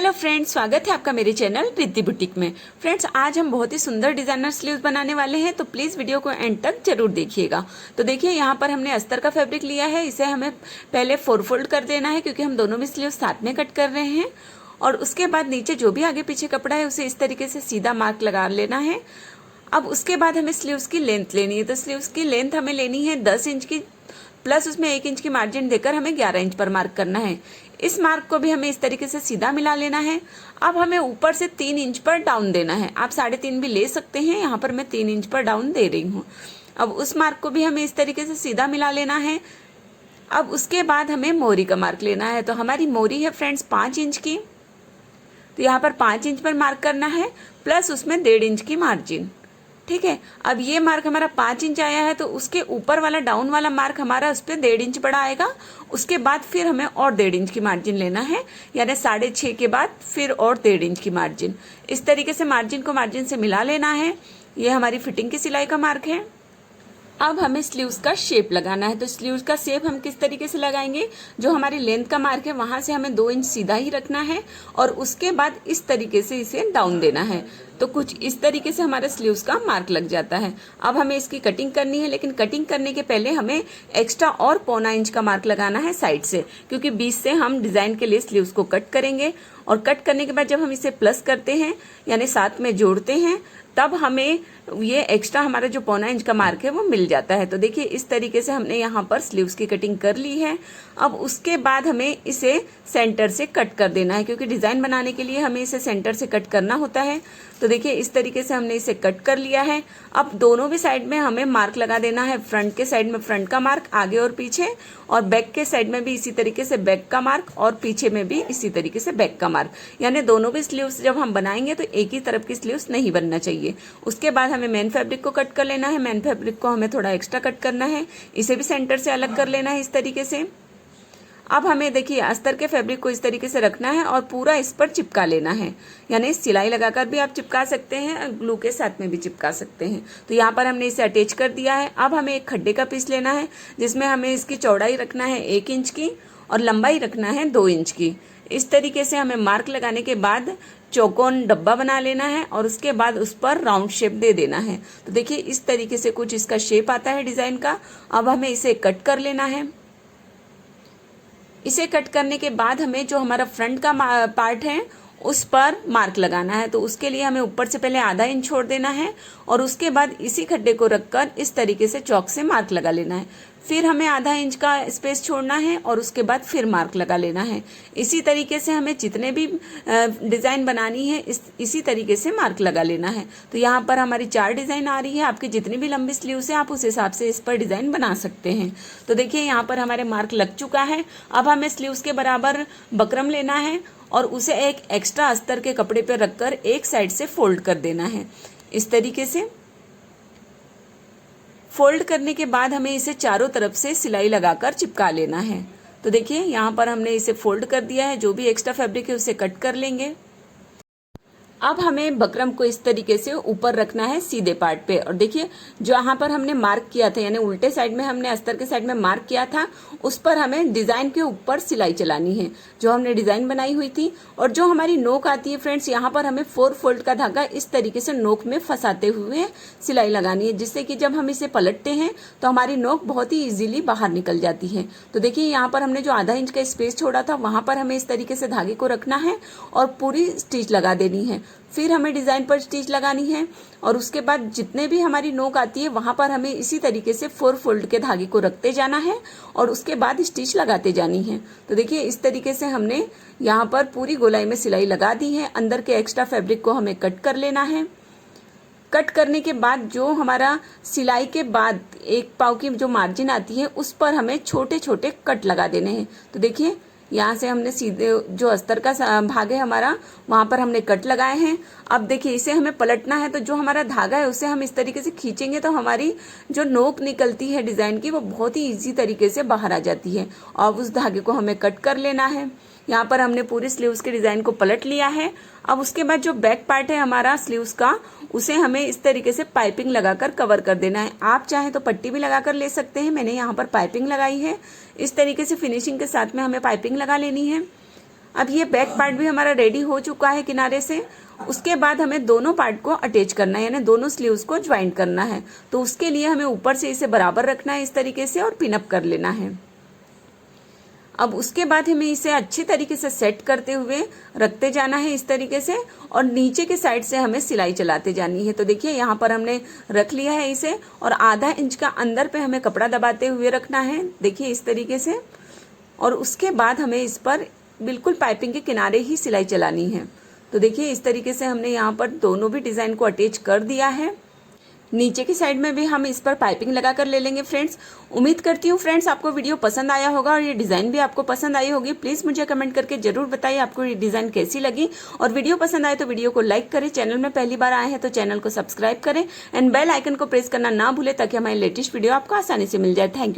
Hello friends, स्वागत है आपका मेरे चैनल रिद्धि बुटीक में। फ्रेंड्स, आज हम बहुत ही सुंदर डिजाइनर स्लीव्स बनाने वाले हैं, तो प्लीज़ वीडियो को एंड तक जरूर देखिएगा। तो देखिए, यहाँ पर हमने अस्तर का फैब्रिक लिया है। इसे हमें पहले 4 फोल्ड कर देना है, क्योंकि हम दोनों भी स्लीव साथ में कट कर रहे हैं। और उसके बाद नीचे जो भी आगे पीछे कपड़ा है उसे इस तरीके से सीधा मार्क लगा लेना है। अब उसके बाद हमें स्लीव्स की लेंथ लेनी है। तो स्लीव्स की लेंथ हमें लेनी है 10 इंच की, प्लस उसमें 1 इंच की मार्जिन देकर हमें 11 इंच पर मार्क करना है। इस मार्क को भी हमें इस तरीके से सीधा मिला लेना है। अब हमें ऊपर से 3 इंच पर डाउन देना है। आप 3.5 भी ले सकते हैं, यहाँ पर मैं 3 इंच पर डाउन दे रही हूँ। अब उस मार्क को भी हमें इस तरीके से सीधा मिला लेना है। अब उसके बाद हमें मोरी का मार्क लेना है। तो हमारी मोरी है फ्रेंड्स 5 इंच की, तो यहाँ पर 5 इंच पर मार्क करना है, प्लस उसमें 1.5 इंच की मार्जिन। ठीक है, अब ये मार्क हमारा 5 इंच आया है, तो उसके ऊपर वाला डाउन वाला मार्क हमारा उस पर 1.5 इंच बड़ा आएगा। उसके बाद फिर हमें और 1.5 इंच की मार्जिन लेना है, यानी 6.5 के बाद फिर और 1.5 इंच की मार्जिन। इस तरीके से मार्जिन को मार्जिन से मिला लेना है। ये हमारी फिटिंग की सिलाई का मार्क है। अब हमें स्लीव्स का शेप लगाना है। तो स्लीव्स का शेप हम किस तरीके से लगाएंगे, जो हमारी लेंथ का मार्क है वहां से हमें 2 इंच सीधा ही रखना है, और उसके बाद इस तरीके से इसे डाउन देना है। तो कुछ इस तरीके से हमारे स्लीव्स का मार्क लग जाता है। अब हमें इसकी कटिंग करनी है, लेकिन कटिंग करने के पहले हमें एक्स्ट्रा और 0.25 इंच का मार्क लगाना है साइड से, क्योंकि बीच से हम डिजाइन के लिए स्लीव्स को कट करेंगे। और कट करने के बाद जब हम इसे प्लस करते हैं, यानी साथ में जोड़ते हैं, तब हमें ये एक्स्ट्रा हमारा जो 0.25 इंच का मार्क है वो मिल जाता है। तो देखिए, इस तरीके से हमने यहाँ पर स्लीव्स की कटिंग कर ली है। अब उसके बाद हमें इसे सेंटर से कट कर देना है, क्योंकि डिजाइन बनाने के लिए हमें इसे सेंटर से कट करना होता है। तो देखिए, इस तरीके से हमने इसे कट कर लिया है। अब दोनों भी साइड में हमें मार्क लगा देना है। फ्रंट के साइड में फ्रंट का मार्क आगे और पीछे, और बैक के साइड में भी इसी तरीके से बैक का मार्क, और पीछे में भी इसी तरीके से बैक का मार्क। यानी दोनों भी स्लीव्स जब हम बनाएंगे तो एक ही तरफ की स्लीव्स नहीं बनना चाहिए। उसके बाद हमें मेन फैब्रिक को कट कर लेना है। मेन फैब्रिक को हमें थोड़ा एक्स्ट्रा कट करना है, इसे भी सेंटर से अलग कर लेना है इस तरीके से। अब हमें देखिए, अस्तर के फैब्रिक को इस तरीके से रखना है और पूरा इस पर चिपका लेना है। यानी सिलाई लगाकर भी आप चिपका सकते हैं, ग्लू के साथ में भी चिपका सकते हैं। तो यहाँ पर हमने इसे अटैच कर दिया है। अब हमें एक खड्डे का पीस लेना है, जिसमें हमें इसकी चौड़ाई रखना है 1 इंच की और लंबाई रखना है 2 इंच की। इस तरीके से हमें मार्क लगाने के बाद चौकोन डब्बा बना लेना है, और उसके बाद उस पर राउंड शेप दे देना है। तो देखिए, इस तरीके से कुछ इसका शेप आता है डिजाइन का। अब हमें इसे कट कर लेना है। इसे कट करने के बाद हमें जो हमारा फ्रंट का पार्ट है उस पर मार्क लगाना है। तो उसके लिए हमें ऊपर से पहले आधा इंच छोड़ देना है, और उसके बाद इसी खड्डे को रखकर इस तरीके से चौक से मार्क लगा लेना है। फिर हमें आधा इंच का स्पेस छोड़ना है, और उसके बाद फिर मार्क लगा लेना है। इसी तरीके से हमें जितने भी डिज़ाइन बनानी है इसी तरीके से मार्क लगा लेना है। तो यहाँ पर हमारी 4 डिज़ाइन आ रही है। आपकी जितनी भी लंबी स्लीव्स है आप उस हिसाब से इस पर डिज़ाइन बना सकते हैं। तो देखिए, यहाँ पर हमारे मार्क लग चुका है। अब हमें स्लीव्स के बराबर बकरम लेना है, और उसे एक एक्स्ट्रा अस्तर के कपड़े पर रखकर एक साइड से फोल्ड कर देना है। इस तरीके से फोल्ड करने के बाद हमें इसे चारों तरफ से सिलाई लगाकर चिपका लेना है। तो देखिए, यहाँ पर हमने इसे फोल्ड कर दिया है। जो भी एक्स्ट्रा फैब्रिक है उसे कट कर लेंगे। अब हमें बकरम को इस तरीके से ऊपर रखना है सीधे पार्ट पे। और देखिए, जहां पर हमने मार्क किया था, यानी उल्टे साइड में हमने अस्तर के साइड में मार्क किया था, उस पर हमें डिजाइन के ऊपर सिलाई चलानी है, जो हमने डिजाइन बनाई हुई थी। और जो हमारी नोक आती है फ्रेंड्स, यहाँ पर हमें 4 फोल्ड का धागा इस तरीके से नोक में फंसाते हुए सिलाई लगानी है, जिससे कि जब हम इसे पलटते हैं तो हमारी नोक बहुत ही इजीली बाहर निकल जाती है। तो देखिए, यहाँ पर हमने जो आधा इंच का स्पेस छोड़ा था वहां पर हमें इस तरीके से धागे को रखना है और पूरी स्टिच लगा देनी है। फिर हमें डिजाइन पर स्टिच लगानी है, और उसके बाद जितने भी हमारी नोक आती है वहां पर हमें इसी तरीके से 4 फोल्ड के धागे को रखते जाना है, और उसके बाद स्टिच लगाते जानी है। तो देखिए, इस तरीके से हमने यहाँ पर पूरी गोलाई में सिलाई लगा दी है। अंदर के एक्स्ट्रा फैब्रिक को हमें कट कर लेना है। कट करने के बाद जो हमारा सिलाई के बाद 1 पाव की जो मार्जिन आती है उस पर हमें छोटे छोटे कट लगा देने हैं। तो देखिए, यहाँ से हमने सीधे जो अस्तर का भाग है हमारा, वहां पर हमने कट लगाए हैं। अब देखिए, इसे हमें पलटना है। तो जो हमारा धागा है उसे हम इस तरीके से खींचेंगे तो हमारी जो नोक निकलती है डिजाइन की वो बहुत ही इजी तरीके से बाहर आ जाती है। और उस धागे को हमें कट कर लेना है। यहाँ पर हमने पूरी स्लीव्स के डिजाइन को पलट लिया है। अब उसके बाद जो बैक पार्ट है हमारा स्लीव्स का, उसे हमें इस तरीके से पाइपिंग लगाकर कवर कर देना है। आप चाहें तो पट्टी भी लगाकर ले सकते हैं, मैंने यहाँ पर पाइपिंग लगाई है। इस तरीके से फिनिशिंग के साथ में हमें पाइपिंग लगा लेनी है। अब ये बैक पार्ट भी हमारा रेडी हो चुका है किनारे से। उसके बाद हमें दोनों पार्ट को अटैच करना है, यानी दोनों स्लीव्स को ज्वाइंट करना है। तो उसके लिए हमें ऊपर से इसे बराबर रखना है इस तरीके से और पिन अप कर लेना है। अब उसके बाद हमें इसे अच्छी तरीके से सेट करते हुए रखते जाना है इस तरीके से, और नीचे के साइड से हमें सिलाई चलाते जानी है। तो देखिए यहाँ पर हमने रख लिया है इसे, और आधा इंच का अंदर पे हमें कपड़ा दबाते हुए रखना है, देखिए इस तरीके से। और उसके बाद हमें इस पर बिल्कुल पाइपिंग के किनारे ही सिलाई चलानी है। तो देखिए इस तरीके से हमने यहाँ पर दोनों भी डिज़ाइन को अटैच कर दिया है। नीचे की साइड में भी हम इस पर पाइपिंग लगा कर ले लेंगे फ्रेंड्स। उम्मीद करती हूँ फ्रेंड्स आपको वीडियो पसंद आया होगा और ये डिज़ाइन भी आपको पसंद आई होगी। प्लीज़ मुझे कमेंट करके जरूर बताइए आपको ये डिज़ाइन कैसी लगी, और वीडियो पसंद आए तो वीडियो को लाइक करें। चैनल में पहली बार आए हैं तो चैनल को सब्सक्राइब करें एंड बेल आइकन को प्रेस करना ना भूलें, ताकि हमारी लेटेस्ट वीडियो आपको आसानी से मिल जाए। Thank you.